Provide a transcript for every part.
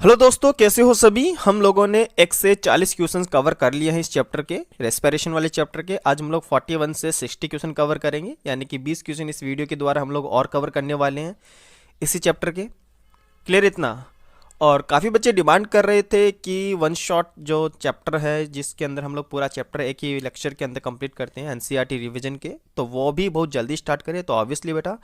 Hello दोस्तों, कैसे हो सभी। हम लोगों ने 1 से 40 क्वेश्चंस कवर कर लिए हैं इस चैप्टर के, रेस्पिरेशन वाले चैप्टर के। आज हम लोग 41 से 60 क्वेश्चन कवर करेंगे, यानी कि 20 क्वेश्चन इस वीडियो के द्वारा हम लोग और कवर करने वाले हैं इसी चैप्टर के। क्लियर इतना। और काफ़ी बच्चे डिमांड कर रहे थे कि वन शॉट जो चैप्टर है, जिसके अंदर हम लोग पूरा चैप्टर एक ही लेक्चर के अंदर कंप्लीट करते हैं एनसीईआरटी रिवीजन के, तो वो भी बहुत जल्दी स्टार्ट करें। तो ऑब्वियसली बेटा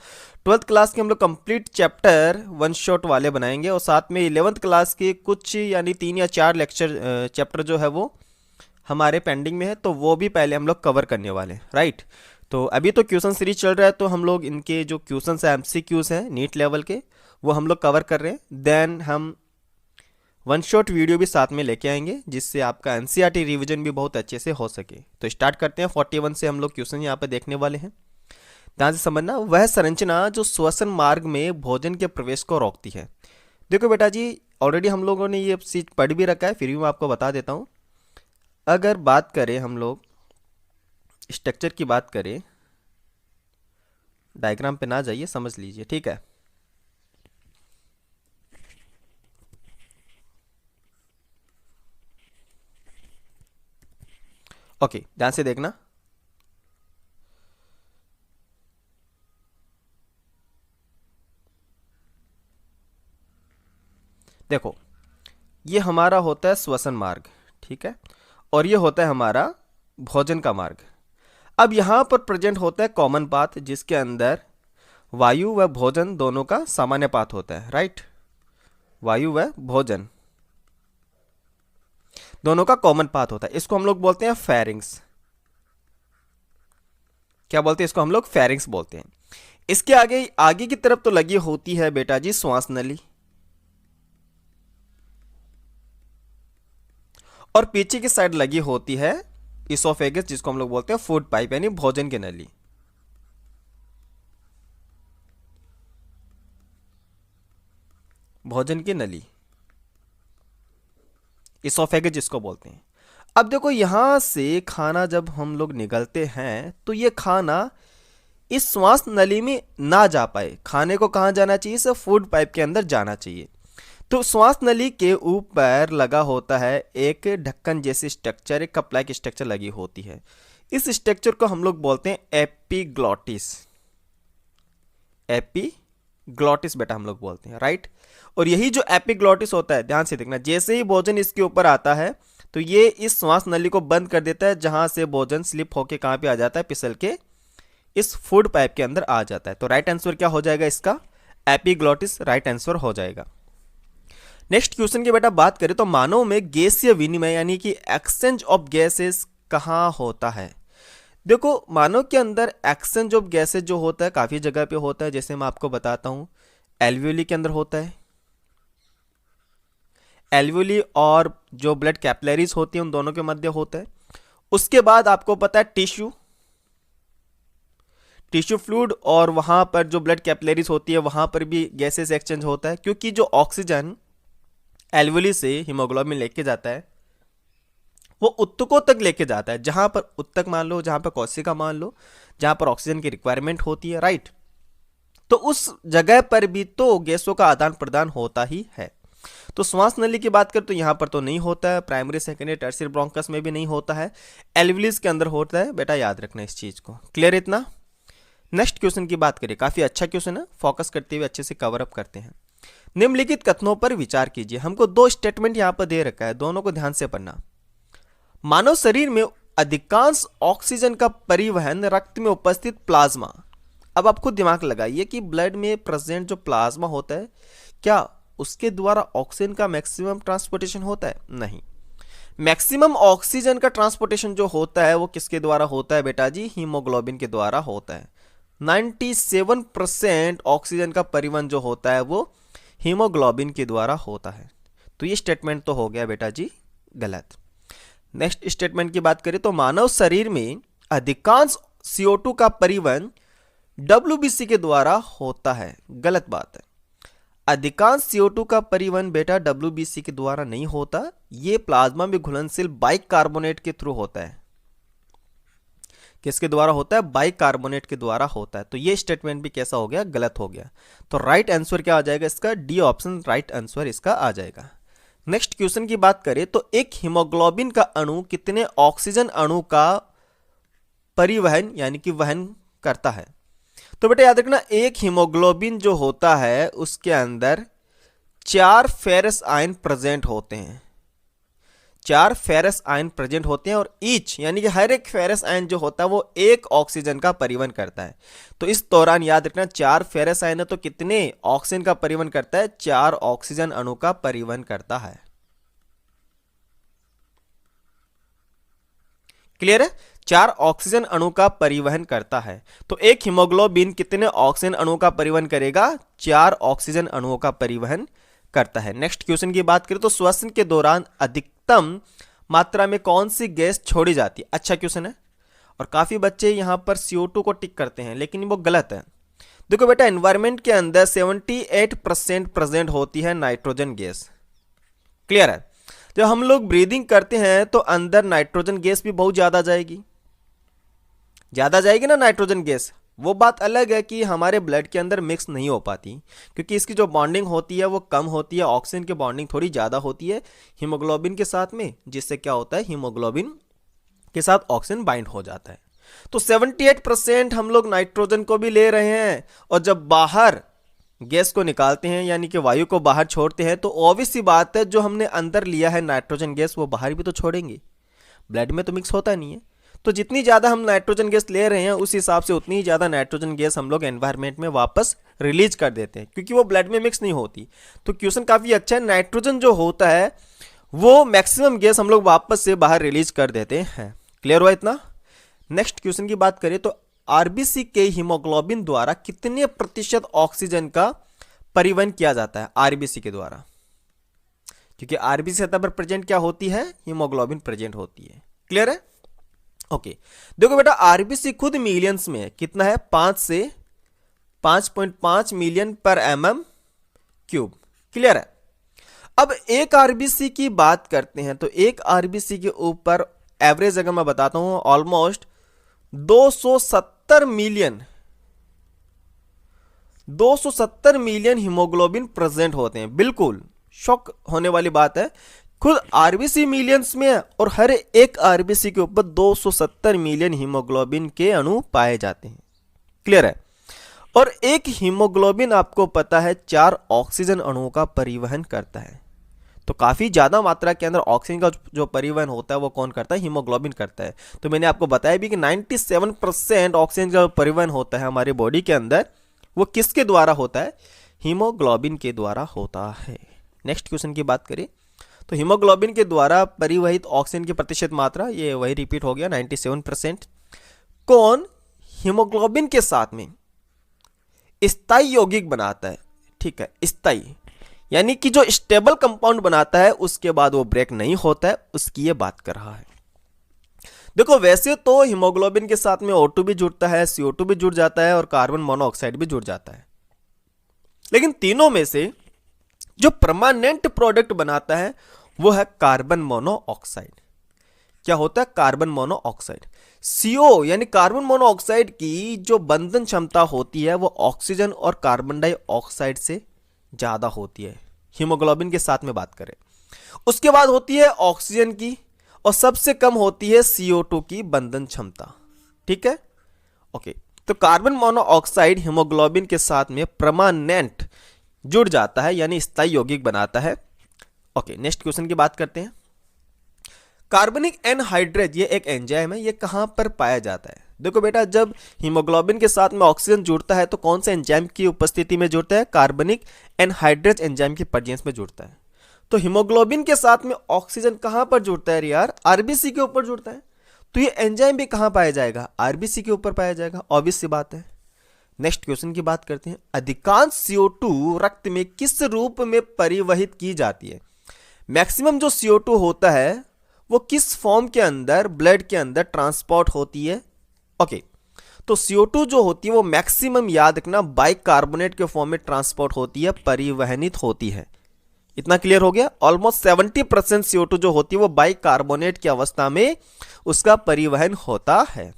12th क्लास के हम लोग कंप्लीट चैप्टर वन शॉट वाले बनाएंगे, और साथ में 11th क्लास के कुछ यानी 3 या 4 लेक्चर चैप्टर जो है वो हमारे पेंडिंग में है, तो वो भी पहले हम लोग कवर करने वाले हैं। राइट। तो अभी तो क्वेश्चन सीरीज चल रहा है, तो हम लोग इनके जो क्वेश्चन है एमसीक्यूज हैं नीट लेवल के, वो हम लोग कवर कर रहे हैं। देन हम वन शॉट वीडियो भी साथ में लेके आएंगे, जिससे आपका एनसीईआरटी रिवीजन भी बहुत अच्छे से हो सके। तो स्टार्ट करते हैं। 41 से हम लोग क्वेश्चन यहाँ पे देखने वाले हैं। ध्यान से समझना। वह संरचना जो श्वसन मार्ग में भोजन के प्रवेश को रोकती है। देखो बेटा जी, ऑलरेडी हम लोगों ने ये चीज पढ़ भी रखा है, फिर भी मैं आपको बता देता हूँ। अगर बात करें हम लोग स्ट्रक्चर की बात करें, डायग्राम पे ना जाइए, समझ लीजिए, ठीक है। ओके, ध्यान से देखना। देखो, ये हमारा होता है श्वसन मार्ग, ठीक है, और ये होता है हमारा भोजन का मार्ग। अब यहां पर प्रेजेंट होता है कॉमन पाथ, जिसके अंदर वायु व भोजन दोनों का सामान्य पाथ होता है। राइट। वायु व भोजन दोनों का कॉमन पाथ होता है। इसको हम लोग बोलते हैं फेरिंग्स। क्या बोलते हैं इसको? हम लोग फेरिंग्स बोलते हैं। इसके आगे आगे की तरफ तो लगी होती है बेटा जी श्वास नली, और पीछे की साइड लगी होती है इसोफेगस, जिसको हम लोग बोलते हैं फूड पाइप, यानी भोजन की नली। भोजन की नली, इसोफेगस जिसको बोलते हैं। अब देखो, यहां से खाना जब हम लोग निगलते हैं, तो ये खाना इस श्वास नली में ना जा पाए। खाने को कहां जाना चाहिए? सब फूड पाइप के अंदर जाना चाहिए। तो श्वास नली के ऊपर लगा होता है एक ढक्कन जैसी स्ट्रक्चर, एक कप लाइक स्ट्रक्चर लगी होती है। इस स्ट्रक्चर को हम लोग बोलते हैं एपिग्लॉटिस। एपिग्लॉटिस बेटा हम लोग बोलते हैं। राइट। और यही जो एपिग्लॉटिस होता है, ध्यान से देखना, जैसे ही भोजन इसके ऊपर आता है, तो ये इस श्वास नली को बंद कर देता है, जहां से भोजन स्लिप होके कहां पे आ जाता है? फिसल के इस फूड पाइप के अंदर आ जाता है। तो राइट आंसर क्या हो जाएगा इसका? एपिग्लॉटिस राइट आंसर हो जाएगा। नेक्स्ट क्वेश्चन की बेटा बात करें तो मानव में गैसीय विनिमय यानी कि एक्सचेंज ऑफ गैसेस कहां होता है? देखो, मानव के अंदर एक्सचेंज ऑफ गैसेस जो होता है काफी जगह पे होता है। जैसे मैं आपको बताता हूं, एल्वियोली के अंदर होता है। एल्वियोली और जो ब्लड कैपिलरीज होती है उन दोनों के मध्य होता है। उसके बाद आपको पता है टिश्यू फ्लूइड, और वहां पर जो ब्लड कैपिलरीज होती है वहां पर भी गैसेस एक्सचेंज होता है, क्योंकि जो ऑक्सीजन एल्वियोली से हीमोग्लोबिन लेके जाता है वो उत्तकों तक लेके जाता है। जहां पर उत्तक मान लो, जहां पर कोशिका मान लो, जहां पर ऑक्सीजन की रिक्वायरमेंट होती है। राइट। तो उस जगह पर भी तो गैसों का आदान प्रदान होता ही है। तो श्वास नली की बात करें तो यहां पर तो नहीं होता है। प्राइमरी सेकेंडरी टर्शियरी ब्रोंकस में भी नहीं होता है। एल्वियोलिस के अंदर होता है। बेटा याद रखना इस चीज को। क्लियर इतना। नेक्स्ट क्वेश्चन की बात करें, काफी अच्छा क्वेश्चन है, फोकस करते हुए अच्छे से कवर अप करते हैं। निम्नलिखित कथनों पर विचार कीजिए। हमको 2 स्टेटमेंट यहां पर दे रखा है, दोनों को ध्यान से पढ़ना। मानव शरीर में अधिकांश ऑक्सीजन का परिवहन रक्त में उपस्थित प्लाज्मा। अब आप खुद दिमाग लगाइए कि ब्लड में प्रेजेंट जो प्लाज्मा होता है, क्या उसके द्वारा ऑक्सीजन का मैक्सिमम ट्रांसपोर्टेशन होता है? नहीं। मैक्सिमम ऑक्सीजन का ट्रांसपोर्टेशन जो होता है वो किसके द्वारा होता है बेटा जी? हीमोग्लोबिन के द्वारा होता है। 97% ऑक्सीजन का परिवहन जो होता है वो हीमोग्लोबिन के द्वारा होता है। तो ये स्टेटमेंट तो हो गया बेटा जी गलत। नेक्स्ट स्टेटमेंट की बात करें तो मानव शरीर में अधिकांश CO2 का परिवहन WBC के द्वारा होता है। गलत बात है। अधिकांश CO2 का परिवहन बेटा WBC के द्वारा नहीं होता, ये प्लाज्मा में घुलनशील बाइकार्बोनेट के थ्रू होता है। किसके द्वारा होता है? बाइकार्बोनेट के द्वारा होता है। तो ये स्टेटमेंट भी कैसा हो गया? गलत हो गया। तो राइट आंसर क्या आ जाएगा इसका? डी ऑप्शन राइट आंसर इसका आ जाएगा। नेक्स्ट क्वेश्चन की बात करें तो एक हीमोग्लोबिन का अणु कितने ऑक्सीजन अणु का परिवहन यानी कि वहन करता है? तो बेटा याद रखना, एक हीमोग्लोबिन जो होता है उसके अंदर 4 फेरस आयन प्रेजेंट होते हैं। 4 फेरस आयन प्रेजेंट होते हैं और ईच यानी कि हर एक फेरस आयन जो होता है वो एक ऑक्सीजन का परिवहन करता है। तो इस दौरान याद रखना 4 फेरस आयन है तो कितने ऑक्सीजन का परिवहन करता है? 4 ऑक्सीजन अणु का परिवहन करता है। क्लियर है? 4 ऑक्सीजन अणु का परिवहन करता है। तो एक हीमोग्लोबिन कितने ऑक्सीजन अणु का परिवहन करेगा? 4 ऑक्सीजन अणुओं का परिवहन करता है। नेक्स्ट क्वेश्चन की बात करें तो श्वसन के दौरान अधिकतम मात्रा में कौन सी गैस छोड़ी जाती है? अच्छा क्वेश्चन है और काफी बच्चे यहां पर CO2 को टिक करते हैं, लेकिन वो गलत है। देखो बेटा, एनवायरमेंट के अंदर 78% प्रेजेंट होती है नाइट्रोजन गैस। क्लियर है? जब हम लोग ब्रीदिंग करते हैं तो अंदर नाइट्रोजन गैस भी बहुत ज्यादा जाएगी ना नाइट्रोजन गैस। वो बात अलग है कि हमारे ब्लड के अंदर मिक्स नहीं हो पाती, क्योंकि इसकी जो बॉन्डिंग होती है वो कम होती है। ऑक्सीजन की बॉन्डिंग थोड़ी ज़्यादा होती है हीमोग्लोबिन के साथ में, जिससे क्या होता है, हीमोग्लोबिन के साथ ऑक्सीजन बाइंड हो जाता है। तो 78% हम लोग नाइट्रोजन को भी ले रहे हैं, और जब बाहर गैस को निकालते हैं यानी कि वायु को बाहर छोड़ते हैं, तो ऑब्वियस सी बात है जो हमने अंदर लिया है नाइट्रोजन गैस वो बाहर भी तो छोड़ेंगे। ब्लड में तो मिक्स होता नहीं है, तो जितनी ज़्यादा हम नाइट्रोजन गैस ले रहे हैं उस हिसाब से उतनी ही ज़्यादा नाइट्रोजन गैस हम लोग एनवायरनमेंट में वापस रिलीज कर देते हैं, क्योंकि वो ब्लड में मिक्स नहीं होती। तो क्वेश्चन काफ़ी अच्छा है। नाइट्रोजन जो होता है वो मैक्सिमम गैस हम लोग वापस से बाहर रिलीज कर देते हैं। क्लियर हुआ इतना? नेक्स्ट क्वेश्चन की बात करें तो आरबीसी के हीमोग्लोबिन द्वारा कितने प्रतिशत ऑक्सीजन का परिवहन किया जाता है? आरबीसी के द्वारा, क्योंकि आरबीसी सतह पर प्रेजेंट क्या होती है? हीमोग्लोबिन प्रेजेंट होती है। क्लियर है? ओके, देखो बेटा, आरबीसी खुद मिलियंस में है। कितना है? 5 से 5.5 मिलियन पर mm³। क्लियर है? अब एक आरबीसी की बात करते हैं तो एक आरबीसी के ऊपर एवरेज अगर मैं बताता हूं ऑलमोस्ट 270 मिलियन हीमोग्लोबिन प्रेजेंट होते हैं। बिल्कुल शॉक होने वाली बात है, खुद आरबीसी मिलियंस में है और हर एक आरबीसी के ऊपर 270 मिलियन हीमोग्लोबिन के अणु पाए जाते हैं। क्लियर है? और एक हीमोग्लोबिन आपको पता है 4 ऑक्सीजन अणुओं का परिवहन करता है। तो काफी ज्यादा मात्रा के अंदर ऑक्सीजन का जो परिवहन होता है वो कौन करता है? हीमोग्लोबिन करता है। तो मैंने आपको बताया भी कि 97% ऑक्सीजन का परिवहन होता है हमारे बॉडी के अंदर, वो किसके द्वारा होता है? हीमोग्लोबिन के द्वारा होता है। नेक्स्ट क्वेश्चन की बात करें तो हीमोग्लोबिन के द्वारा परिवहित ऑक्सीजन की प्रतिशत मात्रा, ये वही रिपीट हो गया 97%। कौन हीमोग्लोबिन के साथ में स्थायी यौगिक बनाता है? ठीक है, स्थायी यानी कि जो स्टेबल कंपाउंड बनाता है उसके बाद वो ब्रेक नहीं होता है, उसकी ये बात कर रहा है। देखो वैसे तो हीमोग्लोबिन के साथ में O2 भी जुड़ता है, CO2 भी जुड़ जाता है और कार्बन मोनोऑक्साइड भी जुड़ जाता है, लेकिन तीनों में से जो परमानेंट प्रोडक्ट बनाता है वो है कार्बन मोनोऑक्साइड। क्या होता है? Carbon monoxide. CO यानी कार्बन मोनोऑक्साइड की जो बंधन क्षमता होती है वो ऑक्सीजन और कार्बन डाइऑक्साइड से ज्यादा होती है हीमोग्लोबिन के साथ में बात करें। उसके बाद होती है ऑक्सीजन की, और सबसे कम होती है CO2 की बंधन क्षमता। ठीक है? ओके, तो कार्बन मोनोऑक्साइड हीमोग्लोबिन के साथ में परमानेंट जुड़ जाता है यानी स्थायी यौगिक बनाता है। ओके, नेक्स्ट क्वेश्चन की बात करते हैं। कार्बनिक एनहाइड्रेज ये एक एंजाइम है, ये कहां पर पाया जाता है? देखो बेटा, जब हीमोग्लोबिन के साथ में ऑक्सीजन जुड़ता है तो कौन से एंजाइम की उपस्थिति में जुड़ता है? कार्बनिक एनहाइड्रेज एंजाइम की प्रेजेंस में जुड़ता है। तो हीमोग्लोबिन के साथ में ऑक्सीजन कहां पर जुड़ता है यार? आरबीसी के ऊपर जुड़ता है। तो ये एंजाइम भी कहां पाया जाएगा? आरबीसी के ऊपर पाया जाएगा, ऑब्वियस सी बात है। नेक्स्ट क्वेश्चन की बात करते हैं। अधिकांश CO2 रक्त में किस रूप में परिवहित की जाती है? मैक्सिमम जो CO2 होता है वो किस फॉर्म के अंदर ब्लड के अंदर ट्रांसपोर्ट होती है? ओके, तो CO2 जो होती है वो मैक्सिमम याद रखना बाइकार्बोनेट के फॉर्म में ट्रांसपोर्ट होती है, परिवहनित होती है। इतना क्लियर हो गया? ऑलमोस्ट 70% CO2 जो होती है वो बाइकार्बोनेट की अवस्था में उसका परिवहन होता है।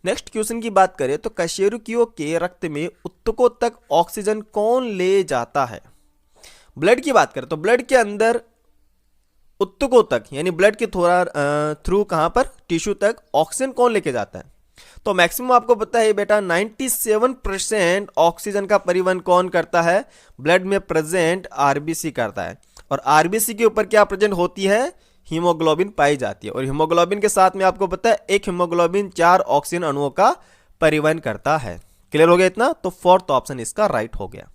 नेक्स्ट क्वेश्चन की बात करें तो कशेरुकियों के रक्त में ऊतकों तक ऑक्सीजन कौन ले जाता है? ब्लड की बात करें तो ब्लड के अंदर ऊतकों तक यानी ब्लड के थ्रू कहाँ पर, टिश्यू तक ऑक्सीजन कौन लेके जाता है? तो मैक्सिमम आपको पता है बेटा 97% ऑक्सीजन का परिवहन कौन करता है? ब्लड में प्रेजेंट आरबीसी करता है। और आरबीसी के ऊपर क्या प्रेजेंट होती है? हीमोग्लोबिन पाई जाती है। और हीमोग्लोबिन के साथ में आपको पता है एक हीमोग्लोबिन 4 ऑक्सीजन अणुओं का परिवहन करता है। क्लियर हो गया इतना? तो फोर्थ ऑप्शन इसका राइट हो गया।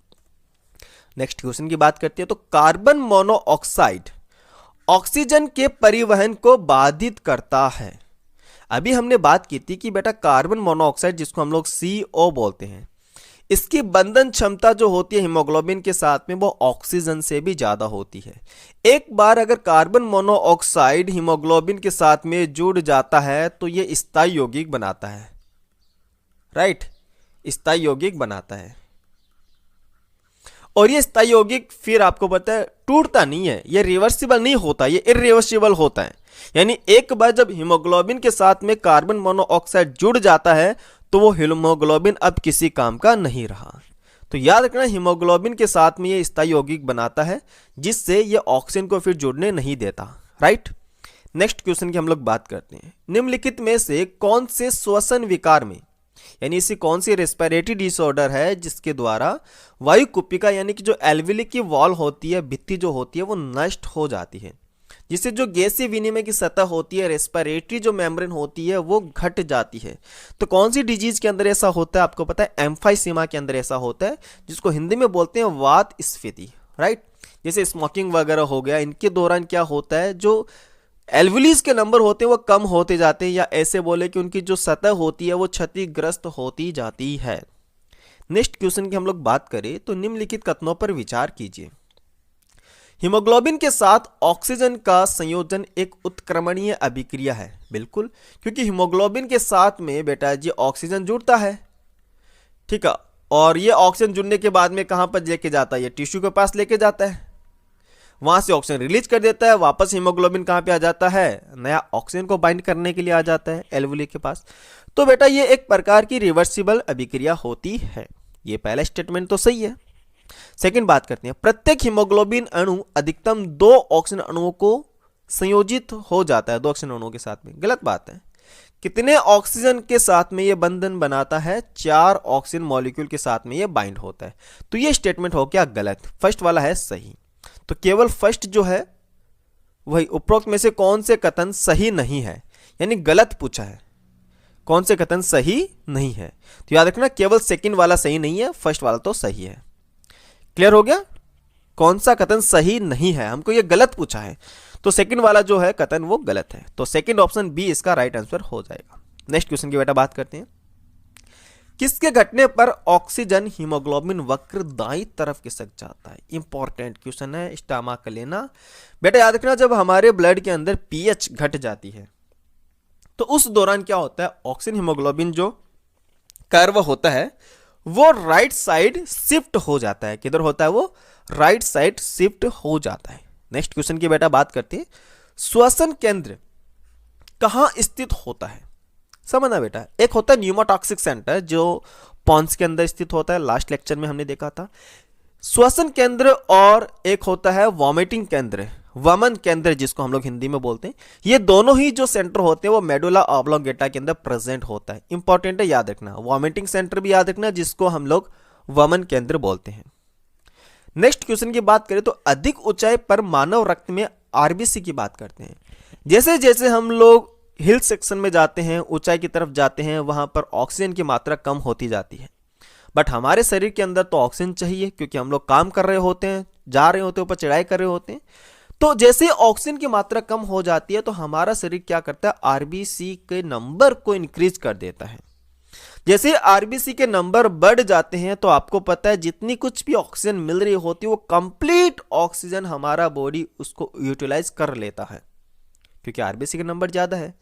नेक्स्ट क्वेश्चन की बात करते हैं। तो कार्बन मोनोऑक्साइड ऑक्सीजन के परिवहन को बाधित करता है। अभी हमने बात की थी कि बेटा कार्बन मोनोऑक्साइड जिसको हम लोग CO बोलते हैं, इसकी बंधन क्षमता जो होती है हीमोग्लोबिन के साथ में वो ऑक्सीजन से भी ज्यादा होती है। एक बार अगर कार्बन मोनोऑक्साइड हीमोग्लोबिन के साथ में जुड़ जाता है तो ये स्थायी यौगिक बनाता है, राइट, स्थायी यौगिक बनाता है। और ये स्थायी यौगिक फिर आपको पता है टूटता नहीं है, ये रिवर्सिबल नहीं होता, ये इरिवर्सिबल होता है। यानी एक बार जब हीमोग्लोबिन के साथ में कार्बन मोनोऑक्साइड जुड़ जाता है तो वो हीमोग्लोबिन अब किसी काम का नहीं रहा। तो याद रखना हीमोग्लोबिन के साथ में ये स्थायी यौगिक बनाता है जिससे ये ऑक्सीजन को फिर जुड़ने नहीं देता, राइट। नेक्स्ट क्वेश्चन की हम लोग बात करते हैं। निम्नलिखित में से कौन से श्वसन विकार में यानी इसी कौन सी रेस्पिरेटरी डिसऑर्डर है जिसके द्वारा वायु कुपिका यानी कि जो एल्विली की वॉल होती है, भित्ति जो होती है वो नष्ट हो जाती है, जिससे जो गैसीय विनिमय की सतह होती है, रेस्पिरेटरी जो मेम्ब्रेन होती है वो घट जाती है। तो कौन सी डिजीज के अंदर ऐसा होता है? आपको पता है एम्फाइसीमा के अंदर ऐसा होता है जिसको हिंदी में बोलते हैं वात स्फीति, राइट। जैसे स्मोकिंग वगैरह हो गया, इनके दौरान क्या होता है जो एल्वुलीज के नंबर होते हैं वो कम होते जाते हैं, या ऐसे बोले कि उनकी जो सतह होती है वो क्षतिग्रस्त होती जाती है। नेक्स्ट क्वेश्चन की हम लोग बात करें तो निम्नलिखित कथनों पर विचार कीजिए। हीमोग्लोबिन के साथ ऑक्सीजन का संयोजन एक उत्क्रमणीय अभिक्रिया है। बिल्कुल, क्योंकि हीमोग्लोबिन के साथ में बेटा जी ऑक्सीजन जुड़ता है, ठीक है, और ये ऑक्सीजन जुड़ने के बाद में कहां पर लेके जाता है? ये टिश्यू के पास लेके जाता है, वहां से ऑक्सीजन रिलीज कर देता है, वापस हीमोग्लोबिन कहां पे आ जाता है? नया ऑक्सीजन को बाइंड करने के लिए आ जाता है एल्वुली के पास। तो बेटा ये एक प्रकार की रिवर्सिबल अभिक्रिया होती है। ये पहला स्टेटमेंट तो सही है। सेकंड बात करते हैं। प्रत्येक हीमोग्लोबिन अणु अधिकतम 2 ऑक्सीजन अणुओं को संयोजित हो जाता है, 2 ऑक्सीजन अणुओं के साथ में। गलत बात है। कितने ऑक्सीजन के साथ में ये बंधन बनाता है? 4 ऑक्सीजन मॉलिक्यूल के साथ में ये बाइंड होता है। तो ये स्टेटमेंट हो गया गलत, फर्स्ट वाला है सही। तो केवल फर्स्ट जो है वही उपरोक्त में से कौन से कथन सही नहीं है, यानी गलत पूछा है, कौन से कथन सही नहीं है। तो याद रखना केवल सेकंड वाला सही नहीं है, फर्स्ट वाला तो सही है। क्लियर हो गया? कौन सा कथन सही नहीं है, हमको ये गलत पूछा है, तो सेकंड वाला जो है कथन वो गलत है। तो सेकंड ऑप्शन बी इसका राइट आंसर हो जाएगा। नेक्स्ट क्वेश्चन की बेटा बात करते हैं। किसके घटने पर ऑक्सीजन हीमोग्लोबिन वक्र दाईं तरफ खिसक जाता है? इंपॉर्टेंट क्वेश्चन है, स्टामा कर लेना बेटा। याद रखना जब हमारे ब्लड के अंदर पीएच घट जाती है तो उस दौरान क्या होता है? ऑक्सीजन हीमोग्लोबिन जो कर्व होता है वो राइट साइड शिफ्ट हो जाता है। किधर होता है वो? राइट साइड शिफ्ट हो जाता है। नेक्स्ट क्वेश्चन की बेटा बात करते हैं। श्वसन केंद्र कहां स्थित होता है? समझना बेटा, एक होता है न्यूमोटॉक्सिक सेंटर जो पॉन्स के अंदर स्थित होता है, लास्ट लेक्चर में हमने देखा था श्वसन केंद्र, और एक होता है वॉमिटिंग केंद्र, वमन केंद्र जिसको हम लोग हिंदी में बोलते हैं। ये दोनों ही जो सेंटर होते हैं वो मेडुला ऑब्लोंगेटा के अंदर प्रेजेंट होता है। इंपॉर्टेंट है, याद रखना। वॉमिटिंग सेंटर भी याद रखना जिसको हम लोग वमन केंद्र बोलते हैं। नेक्स्ट क्वेश्चन की बात करें तो अधिक ऊंचाई पर मानव रक्त में आरबीसी की बात करते हैं। जैसे जैसे हम लोग हिल सेक्शन में जाते हैं, ऊंचाई की तरफ जाते हैं, वहां पर ऑक्सीजन की मात्रा कम होती जाती है। बट हमारे शरीर के अंदर तो ऑक्सीजन चाहिए क्योंकि हम लोग काम कर रहे होते हैं, जा रहे होते हैं, ऊपर चढ़ाई कर रहे होते हैं। तो जैसे ऑक्सीजन की मात्रा कम हो जाती है तो हमारा शरीर क्या करता है? आरबीसी के नंबर को इंक्रीज कर देता है। जैसे आरबीसी के नंबर बढ़ जाते हैं तो आपको पता है जितनी कुछ भी ऑक्सीजन मिल रही होती है वो कंप्लीट ऑक्सीजन हमारा बॉडी उसको यूटिलाइज कर लेता है क्योंकि आरबीसी का नंबर ज्यादा है।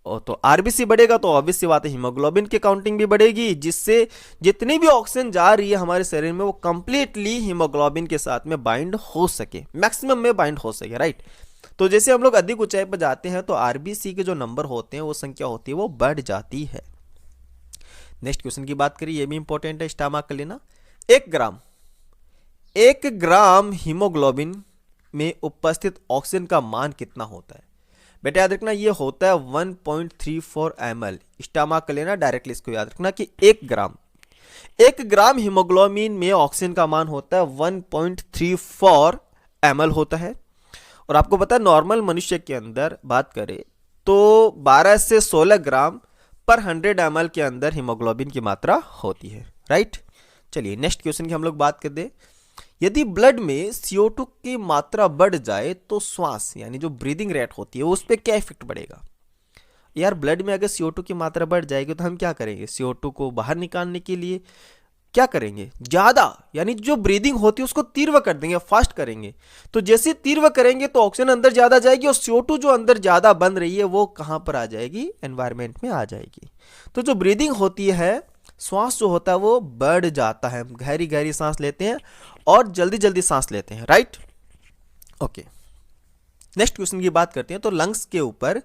और तो आरबीसी बढ़ेगा तो ऑब्वियस सी बात है हीमोग्लोबिन की काउंटिंग भी बढ़ेगी, जिससे जितनी भी ऑक्सीजन जा रही है हमारे शरीर में वो कंप्लीटली हीमोग्लोबिन के साथ में बाइंड हो सके, मैक्सिमम में बाइंड हो सके, राइट। तो जैसे हम लोग अधिक ऊंचाई पर जाते हैं तो आरबीसी के जो नंबर होते हैं वो संख्या होती है वो बढ़ जाती है। नेक्स्ट क्वेश्चन की बात करिए, ये भी इंपॉर्टेंट है, स्टामा कर लेना। 1 ग्राम हीमोग्लोबिन में उपस्थित ऑक्सीजन का मान कितना होता है। बेटा याद रखना ये होता है 1.34 ml। स्टमक लेना, डायरेक्टली इसको याद रखना कि 1 ग्राम हीमोग्लोबिन में ऑक्सीजन का मान होता है 1.34 ml होता है। और आपको पता है नॉर्मल मनुष्य के अंदर बात करें तो 12 से 16 ग्राम पर 100 ml के अंदर हीमोग्लोबिन की मात्रा होती है, राइट। चलिए नेक्स्ट क्वेश्चन की हम लोग बात कर दे। यदि ब्लड में CO2 की मात्रा बढ़ जाए तो श्वास यानी जो ब्रीदिंग रेट होती है उस पर क्या इफेक्ट पड़ेगा। यार ब्लड में अगर CO2 की मात्रा बढ़ जाएगी तो हम क्या करेंगे, CO2 को बाहर निकालने के लिए क्या करेंगे, ज्यादा यानी जो ब्रीदिंग होती है उसको तीव्र कर देंगे, फास्ट करेंगे। तो जैसे तीव्र करेंगे तो ऑक्सीजन अंदर ज्यादा जाएगी और CO2 जो अंदर ज्यादा बन रही है वो कहां पर आ जाएगी, एनवायरमेंट में आ जाएगी। तो जो ब्रीदिंग होती है, श्वास जो होता है वो बढ़ जाता है, गहरी गहरी सांस लेते हैं और जल्दी जल्दी सांस लेते हैं, राइट। ओके नेक्स्ट क्वेश्चन की बात करते हैं। तो लंग्स के ऊपर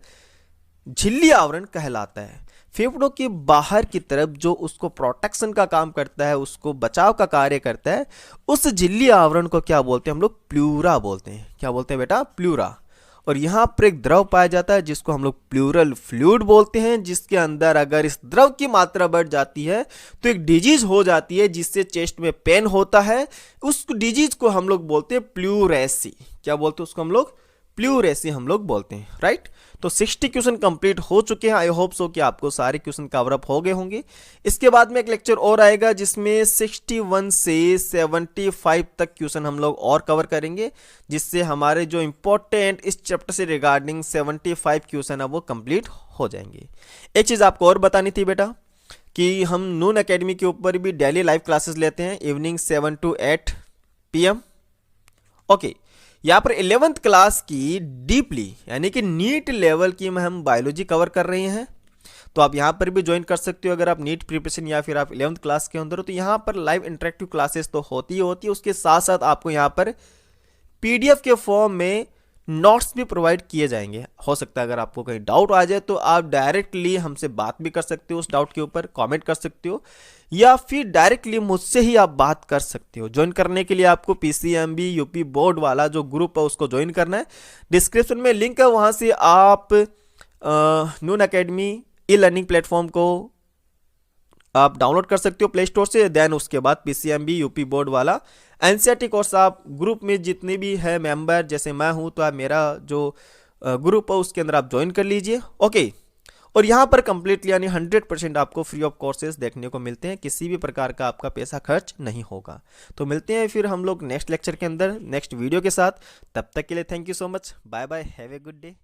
झिल्ली आवरण कहलाता है। फेफड़ों के बाहर की तरफ जो उसको प्रोटेक्शन का काम करता है, उसको बचाव का कार्य करता है, उस झिल्ली आवरण को क्या बोलते हैं हम लोग, प्लूरा बोलते हैं। क्या बोलते हैं बेटा, प्लूरा। और यहाँ पर एक द्रव पाया जाता है जिसको हम लोग प्लूरल फ्लूइड बोलते हैं, जिसके अंदर अगर इस द्रव की मात्रा बढ़ जाती है तो एक डिजीज हो जाती है जिससे चेस्ट में पेन होता है। उस डिजीज को हम लोग बोलते हैं प्लूरेसी। क्या बोलते हैं उसको हम लोग, प्लूरेसी हम लोग बोलते हैं, राइट। तो 60 क्वेश्चन कंप्लीट हो चुके हैं। आई होप सो कि आपको सारे क्वेश्चन कवर अप हो गए होंगे। इसके बाद में एक लेक्चर और आएगा जिसमें 61 से 75 तक क्वेश्चन हम लोग और कवर करेंगे, जिससे हमारे जो इंपॉर्टेंट इस चैप्टर से रिगार्डिंग 75 क्वेश्चन है वो कंप्लीट हो जाएंगे। एक चीज़ आपको और बतानी थी बेटा कि हम नून एकेडमी के ऊपर भी डेली लाइव क्लासेस लेते हैं, इवनिंग 7 to 8 PM। ओके यहाँ पर 11th क्लास की डीपली यानी कि नीट लेवल की हम बायोलॉजी कवर कर रहे हैं। तो आप यहाँ पर भी ज्वाइन कर सकते हो अगर आप नीट प्रिपरेशन या फिर आप 11th क्लास के अंदर हो। तो यहाँ पर लाइव इंटरेक्टिव क्लासेस तो होती ही होती है, उसके साथ साथ आपको यहाँ पर PDF के फॉर्म में नोट्स भी प्रोवाइड किए जाएंगे। हो सकता है अगर आपको कहीं डाउट आ जाए तो आप डायरेक्टली हमसे बात भी कर सकते हो, उस डाउट के ऊपर कमेंट कर सकते हो, या फिर डायरेक्टली मुझसे ही आप बात कर सकते हो। ज्वाइन करने के लिए आपको PCMB UP बोर्ड वाला जो ग्रुप है उसको ज्वाइन करना है। डिस्क्रिप्शन में लिंक है, वहाँ से आप नून एकेडमी ई-लर्निंग प्लेटफॉर्म को आप डाउनलोड कर सकते हो प्ले स्टोर से। देन उसके बाद PCMB UP बोर्ड वाला NCERT कोर्स आप ग्रुप में जितने भी है मेंबर, जैसे मैं हूं तो आप मेरा जो ग्रुप है उसके अंदर आप ज्वाइन कर लीजिए। ओके और यहाँ पर कंप्लीटली यानी 100% आपको फ्री ऑफ कोर्सेज देखने को मिलते हैं, किसी भी प्रकार का आपका पैसा खर्च नहीं होगा। तो मिलते हैं फिर हम लोग नेक्स्ट लेक्चर के अंदर नेक्स्ट वीडियो के साथ। तब तक के लिए thank you so much, bye bye, have a good day.